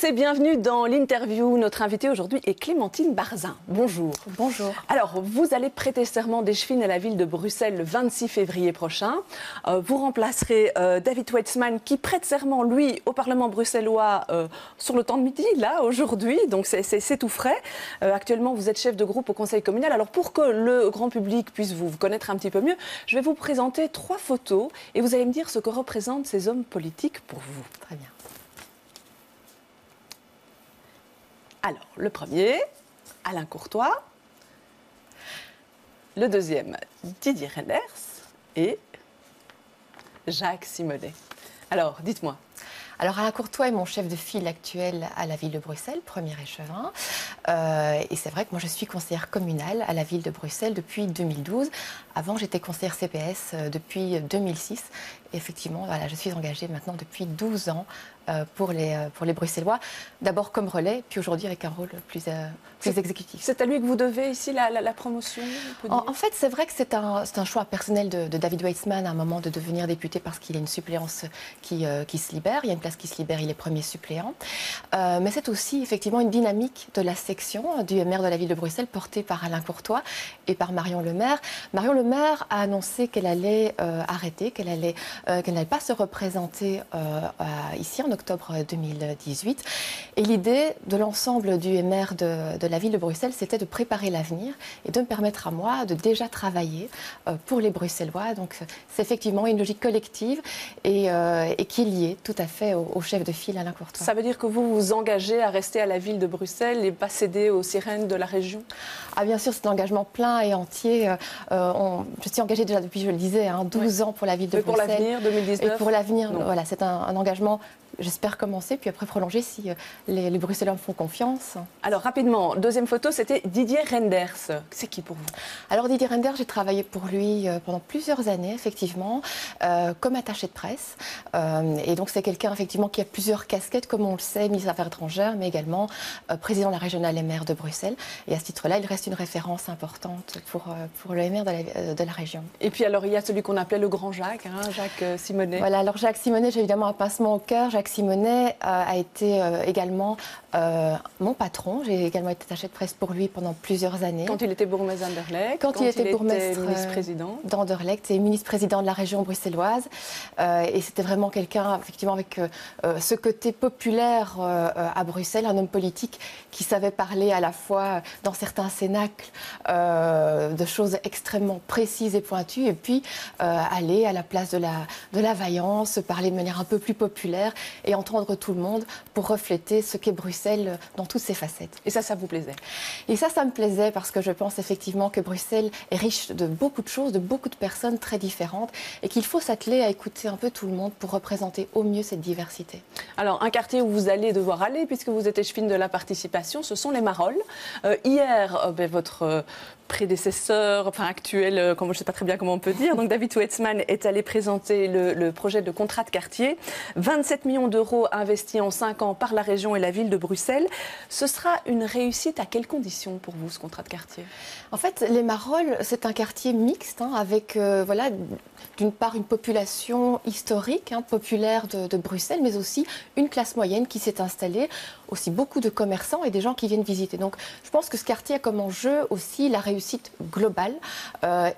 tous et bienvenue dans l'interview. Notre invitée aujourd'hui est Clémentine Barzin. Bonjour. Bonjour. Alors, vous allez prêter serment d'Eschwine à la ville de Bruxelles le 26 février prochain. Vous remplacerez David Weitzman qui prête serment, lui, au Parlement bruxellois sur le temps de midi, là, aujourd'hui. Donc, c'est tout frais. Actuellement, vous êtes chef de groupe au Conseil communal. Alors, pour que le grand public puisse vous connaître un petit peu mieux, je vais vous présenter 3 photos et vous allez me dire ce que représentent ces hommes politiques pour vous. Très bien. Alors, le premier, Alain Courtois. Le deuxième, Didier Reynders. Et Jacques Simonet. Alors, dites-moi. Alors, Alain Courtois est mon chef de file actuel à la ville de Bruxelles, premier échevin. Et c'est vrai que moi, je suis conseillère communale à la ville de Bruxelles depuis 2012. Avant, j'étais conseillère CPS depuis 2006. Et effectivement, voilà, je suis engagée maintenant depuis 12 ans pour les Bruxellois. D'abord comme relais, puis aujourd'hui avec un rôle plus exécutif. C'est à lui que vous devez ici la promotion, en fait, c'est vrai que c'est un choix personnel de David Weitzman à un moment de devenir député parce qu'il y a une suppléance qui se libère. Il y a une place qui se libère, il est premier suppléant. Mais c'est aussi effectivement une dynamique de la section du maire de la ville de Bruxelles portée par Alain Courtois et par Marion Le Maire. Marion Le Maire a annoncé qu'elle allait arrêter, qu'elle n'allait pas se représenter ici en octobre 2018. Et l'idée de l'ensemble du MR de la ville de Bruxelles, c'était de préparer l'avenir et de me permettre à moi de déjà travailler pour les Bruxellois. Donc c'est effectivement une logique collective et qui est liée tout à fait au chef de file Alain Courtois. Ça veut dire que vous vous engagez à rester à la ville de Bruxelles et pas céder aux sirènes de la région? Ah bien sûr, c'est un engagement plein et entier. Je suis engagée déjà depuis, je le disais, 12 ans pour la ville de Bruxelles. Mais pour l'avenir, 2019? Et pour l'avenir, voilà, c'est un engagement, j'espère commencer, puis après prolonger si les Bruxellois me font confiance. Alors rapidement, deuxième photo, c'était Didier Reynders. C'est qui pour vous? Alors Didier Reynders, j'ai travaillé pour lui pendant plusieurs années, effectivement, comme attaché de presse. Et donc c'est quelqu'un, effectivement, qui a plusieurs casquettes, comme on le sait, ministre des Affaires étrangères, mais également président de la régionale MR de Bruxelles. Et à ce titre-là, il reste une référence importante pour le MR de la région. Et puis alors, il y a celui qu'on appelait le grand Jacques, Jacques Simonet. Voilà, alors Jacques Simonet, j'ai évidemment un pincement au cœur. Jacques Simonet a été également mon patron. J'ai également été attachée de presse pour lui pendant plusieurs années. Quand il était bourgmestre d'Anderlecht, quand il était bourgmestre ministre-président d'Anderlecht et ministre-président de la région bruxelloise. Et c'était vraiment quelqu'un, effectivement, avec ce côté populaire à Bruxelles, un homme politique qui savait parler à la fois dans certains cénacles de choses extrêmement précises et pointues, et puis aller à la place de la vaillance, parler de manière un peu plus populaire et entendre tout le monde pour refléter ce qu'est Bruxelles dans toutes ses facettes. Et ça vous plaisait? Et ça me plaisait parce que je pense effectivement que Bruxelles est riche de beaucoup de choses, de beaucoup de personnes très différentes et qu'il faut s'atteler à écouter un peu tout le monde pour représenter au mieux cette diversité. Alors, un quartier où vous allez devoir aller, puisque vous êtes échevine de la participation, ce sont les Marolles. Hier, votre prédécesseur, enfin actuel, je ne sais pas très bien comment on peut dire, donc David Weitzman est allé présenter le projet de contrat de quartier. 27 millions d'euros investis en 5 ans par la région et la ville de Bruxelles. Ce sera une réussite à quelles conditions pour vous, ce contrat de quartier? En fait, les Marolles, c'est un quartier mixte, avec voilà, d'une part une population historique, populaire de Bruxelles, mais aussi une classe moyenne qui s'est installée, aussi beaucoup de commerçants et des gens qui viennent visiter. Donc je pense que ce quartier a comme enjeu aussi la réussite globale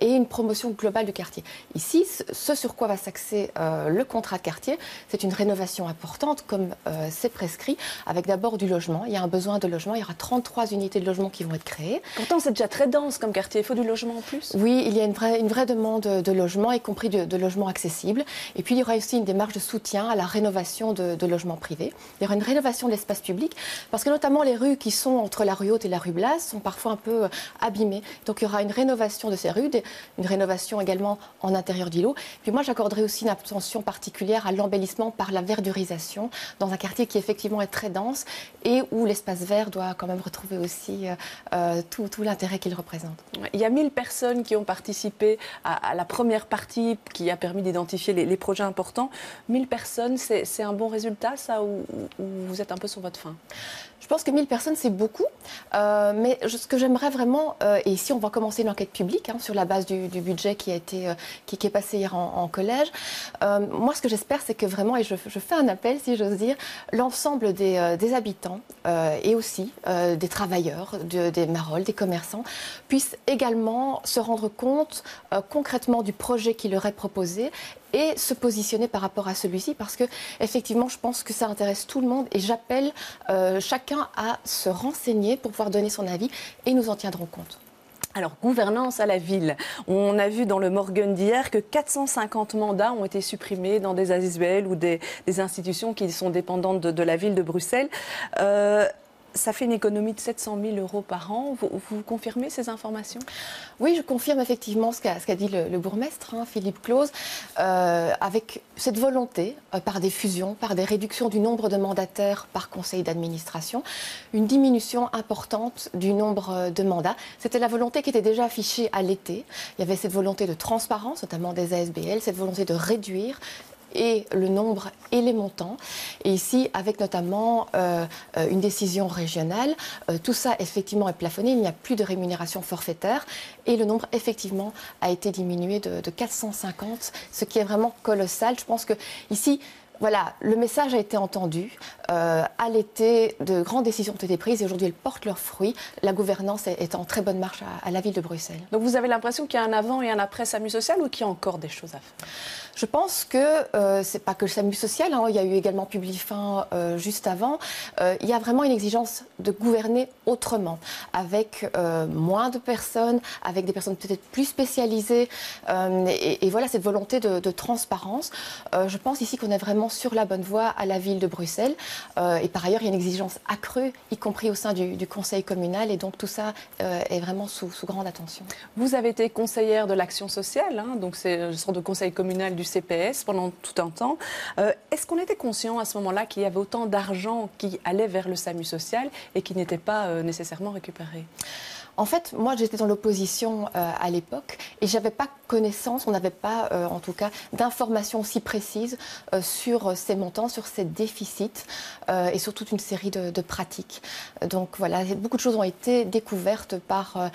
et une promotion globale du quartier. Ici, ce sur quoi va s'axer le contrat de quartier, c'est une rénovation importante comme c'est prescrit, avec d'abord du logement. Il y a un besoin de logement, il y aura 33 unités de logement qui vont être créées. Pourtant c'est déjà très dense comme quartier, il faut du logement en plus? Oui, il y a une vraie demande de logement, y compris de logements accessibles. Et puis il y aura aussi une démarche de soutien à la rénovation de logements privés. Il y aura une rénovation de l'espace public, parce que notamment les rues qui sont entre la rue Haute et la rue Blas sont parfois un peu abîmées. Donc il y aura une rénovation de ces rues, une rénovation également en intérieur d'îlots. Puis moi j'accorderai aussi une attention particulière à l'embellissement par la verdurisation dans un quartier qui effectivement est très dense et où l'espace vert doit quand même retrouver aussi tout l'intérêt qu'il représente. Il y a 1000 personnes qui ont participé à la première partie qui a permis d'identifier les projets importants. 1000 personnes, c'est un bon résultat, ça, ou vous êtes un peu sur votre faim? Je pense que 1000 personnes, c'est beaucoup. Mais ce que j'aimerais vraiment, et ici on va commencer une enquête publique sur la base du budget qui est passé hier en collège. Moi, ce que j'espère, c'est que vraiment, et je fais un appel, si j'ose dire, l'ensemble des habitants et aussi des travailleurs, des marolles, des commerçants, puissent également se rendre compte concrètement du projet qui leur est proposé et se positionner par rapport à celui-ci, parce que effectivement, je pense que ça intéresse tout le monde et j'appelle chacun à se renseigner pour pouvoir donner son avis et nous en tiendrons compte. Alors, gouvernance à la ville. On a vu dans le Morgen d'hier que 450 mandats ont été supprimés dans des ASBL ou des institutions qui sont dépendantes de la ville de Bruxelles. Ça fait une économie de 700 000 € par an. Vous confirmez ces informations? Oui, je confirme effectivement ce qu'a dit le bourgmestre, Philippe Claus, avec cette volonté, par des fusions, par des réductions du nombre de mandataires par conseil d'administration, une diminution importante du nombre de mandats. C'était la volonté qui était déjà affichée à l'été. Il y avait cette volonté de transparence, notamment des ASBL, cette volonté de réduire et le nombre et les montants. Et ici, avec notamment une décision régionale, tout ça effectivement est plafonné, il n'y a plus de rémunération forfaitaire et le nombre effectivement a été diminué de 450, ce qui est vraiment colossal. Je pense que ici, voilà, le message a été entendu. À l'été, de grandes décisions ont été prises et aujourd'hui, elles portent leurs fruits. La gouvernance est en très bonne marche à la ville de Bruxelles. Donc vous avez l'impression qu'il y a un avant et un après SAMU social ou qu'il y a encore des choses à faire? Je pense que ce n'est pas que le SAMU social, il y a eu également Publifin juste avant. Il y a vraiment une exigence de gouverner autrement, avec moins de personnes, avec des personnes peut-être plus spécialisées. Et voilà cette volonté de transparence. Je pense ici qu'on est vraiment sur la bonne voie à la ville de Bruxelles. Et par ailleurs, il y a une exigence accrue, y compris au sein du conseil communal. Et donc tout ça est vraiment sous grande attention. Vous avez été conseillère de l'action sociale, donc c'est une sorte de conseil communal du CPS pendant tout un temps. Est-ce qu'on était conscient à ce moment-là qu'il y avait autant d'argent qui allait vers le SAMU social et qui n'était pas nécessairement récupéré? En fait, moi, j'étais dans l'opposition à l'époque et je n'avais pas connaissance, on n'avait pas, en tout cas, d'informations aussi précises sur ces montants, sur ces déficits et sur toute une série de pratiques. Donc voilà, beaucoup de choses ont été découvertes par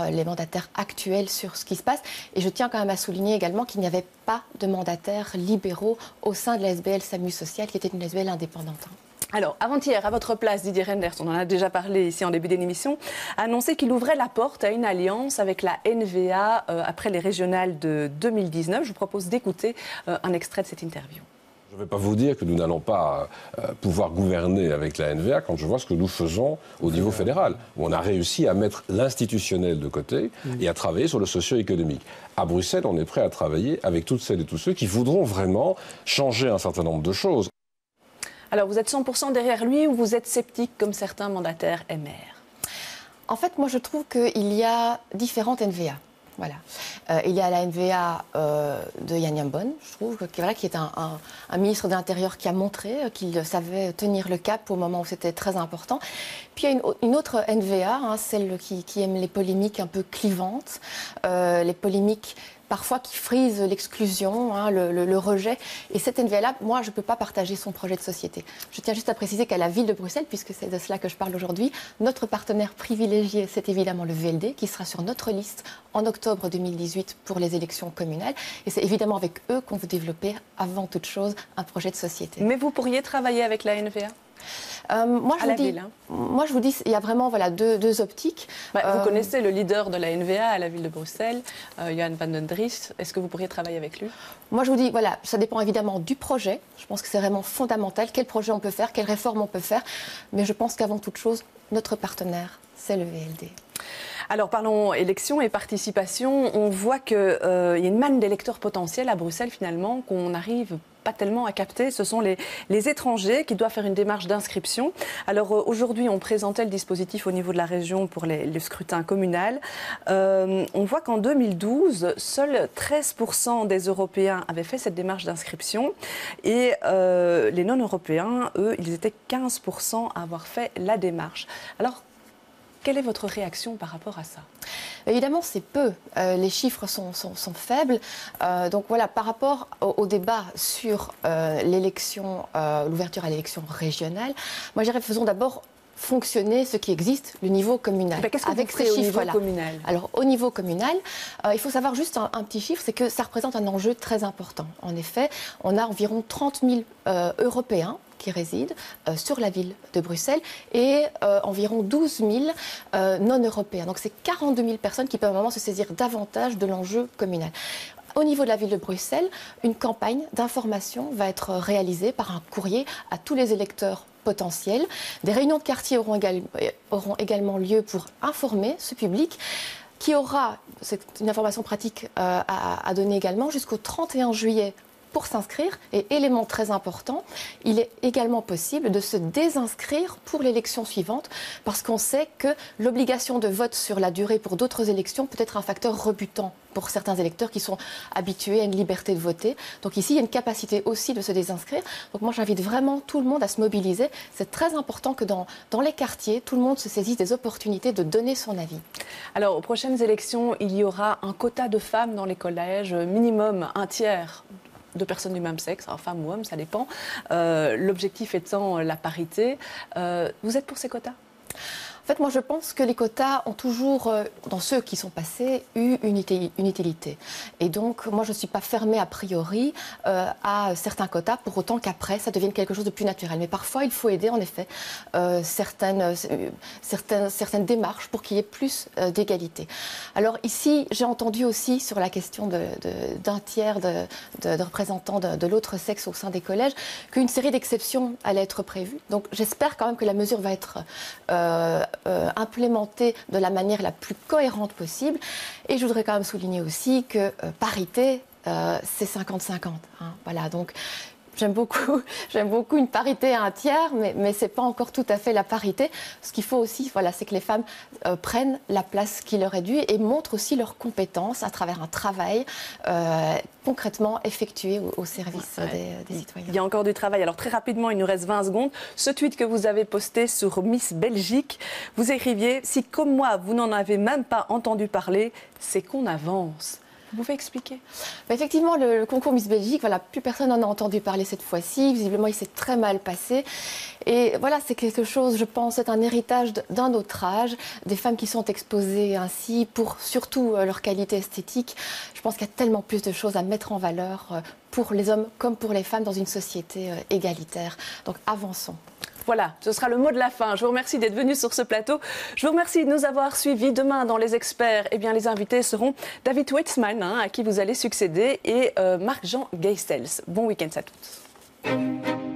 les mandataires actuels sur ce qui se passe. Et je tiens quand même à souligner également qu'il n'y avait pas de mandataires libéraux au sein de la SBL SAMU Social, qui était une SBL indépendante. Alors, avant-hier, à votre place, Didier Reynders, on en a déjà parlé ici en début d'émission, a annoncé qu'il ouvrait la porte à une alliance avec la NVA après les régionales de 2019. Je vous propose d'écouter un extrait de cette interview. Je ne vais pas vous dire que nous n'allons pas pouvoir gouverner avec la NVA quand je vois ce que nous faisons au niveau fédéral, où on a réussi à mettre l'institutionnel de côté et à travailler sur le socio-économique. À Bruxelles, on est prêt à travailler avec toutes celles et tous ceux qui voudront vraiment changer un certain nombre de choses. Alors, vous êtes 100% derrière lui ou vous êtes sceptique comme certains mandataires MR? En fait, moi, je trouve qu'il y a différentes NVA. Voilà. Il y a la NVA de Jan Jan Bon, je trouve, qui est un ministre de l'Intérieur qui a montré qu'il savait tenir le cap au moment où c'était très important. Puis il y a une autre NVA, celle qui aime les polémiques un peu clivantes, les polémiques parfois qui frisent l'exclusion, le rejet. Et cette NVA-là, moi, je ne peux pas partager son projet de société. Je tiens juste à préciser qu'à la ville de Bruxelles, puisque c'est de cela que je parle aujourd'hui, notre partenaire privilégié, c'est évidemment le VLD, qui sera sur notre liste en octobre 2018 pour les élections communales. Et c'est évidemment avec eux qu'on veut développer, avant toute chose, un projet de société. Mais vous pourriez travailler avec la NVA? Moi, je vous dis, il y a vraiment deux optiques. Vous connaissez le leader de la NVA à la ville de Bruxelles, Johan van den Dries. Est-ce que vous pourriez travailler avec lui? Moi, je vous dis, voilà, ça dépend évidemment du projet. Je pense que c'est vraiment fondamental. Quel projet on peut faire, quelle réforme on peut faire. Mais je pense qu'avant toute chose, notre partenaire, c'est le VLD. Alors parlons élections et participation. On voit qu'il y a une manne d'électeurs potentiels à Bruxelles finalement qu'on n'arrive pas tellement à capter. Ce sont les étrangers qui doivent faire une démarche d'inscription. Alors aujourd'hui, on présentait le dispositif au niveau de la région pour le scrutin communal. On voit qu'en 2012, seuls 13% des Européens avaient fait cette démarche d'inscription. Et les non-européens, eux, ils étaient 15% à avoir fait la démarche. Alors, quelle est votre réaction par rapport à ça? Évidemment, c'est peu. Les chiffres sont faibles. Donc voilà, par rapport au débat sur l'élection, l'ouverture à l'élection régionale, moi je dirais faisons d'abord fonctionner ce qui existe, le niveau communal. Qu'est-ce que avec ces chiffres-là communal? Alors, au niveau communal, il faut savoir juste un petit chiffre, c'est que ça représente un enjeu très important. En effet, on a environ 30 000 Européens qui résident sur la ville de Bruxelles et environ 12 000 non-européens. Donc, c'est 42 000 personnes qui peuvent vraiment se saisir davantage de l'enjeu communal. Au niveau de la ville de Bruxelles, une campagne d'information va être réalisée par un courrier à tous les électeurs potentiels. Des réunions de quartier auront également lieu pour informer ce public qui aura, c'est une information pratique à donner également, jusqu'au 31 juillet pour s'inscrire. Et élément très important, il est également possible de se désinscrire pour l'élection suivante parce qu'on sait que l'obligation de vote sur la durée pour d'autres élections peut être un facteur rebutant pour certains électeurs qui sont habitués à une liberté de voter. Donc ici, il y a une capacité aussi de se désinscrire. Donc moi, j'invite vraiment tout le monde à se mobiliser. C'est très important que dans les quartiers, tout le monde se saisisse des opportunités de donner son avis. Alors, aux prochaines élections, il y aura un quota de femmes dans les collèges, minimum un tiers de personnes du même sexe, alors femmes ou hommes, ça dépend. L'objectif étant la parité. Vous êtes pour ces quotas ? En fait, moi, je pense que les quotas ont toujours, dans ceux qui sont passés, eu une utilité. Et donc, moi, je ne suis pas fermée a priori à certains quotas, pour autant qu'après, ça devienne quelque chose de plus naturel. Mais parfois, il faut aider, en effet, certaines démarches pour qu'il y ait plus d'égalité. Alors ici, j'ai entendu aussi sur la question d'un tiers de représentants de l'autre sexe au sein des collèges, qu'une série d'exceptions allait être prévue. Donc, j'espère quand même que la mesure va être implémentée de la manière la plus cohérente possible. Et je voudrais quand même souligner aussi que parité, c'est 50-50. Hein, voilà, donc j'aime beaucoup une parité à un tiers, mais ce n'est pas encore tout à fait la parité. Ce qu'il faut aussi, voilà, c'est que les femmes prennent la place qui leur est due et montrent aussi leurs compétences à travers un travail concrètement effectué au service des citoyens. Il y a encore du travail. Alors très rapidement, il nous reste 20 secondes. Ce tweet que vous avez posté sur Miss Belgique, vous écriviez « Si comme moi, vous n'en avez même pas entendu parler, c'est qu'on avance ». Vous pouvez expliquer ? Effectivement, le concours Miss Belgique, voilà, plus personne n'en a entendu parler cette fois-ci. Visiblement, il s'est très mal passé. Et voilà, c'est quelque chose, je pense, c'est un héritage d'un autre âge. Des femmes qui sont exposées ainsi pour surtout leur qualité esthétique. Je pense qu'il y a tellement plus de choses à mettre en valeur pour les hommes comme pour les femmes dans une société égalitaire. Donc avançons. Voilà, ce sera le mot de la fin. Je vous remercie d'être venu sur ce plateau. Je vous remercie de nous avoir suivis. Demain, dans Les Experts, eh bien, les invités seront David Weitzman, à qui vous allez succéder, et Marc-Jean Geistels. Bon week-end à tous.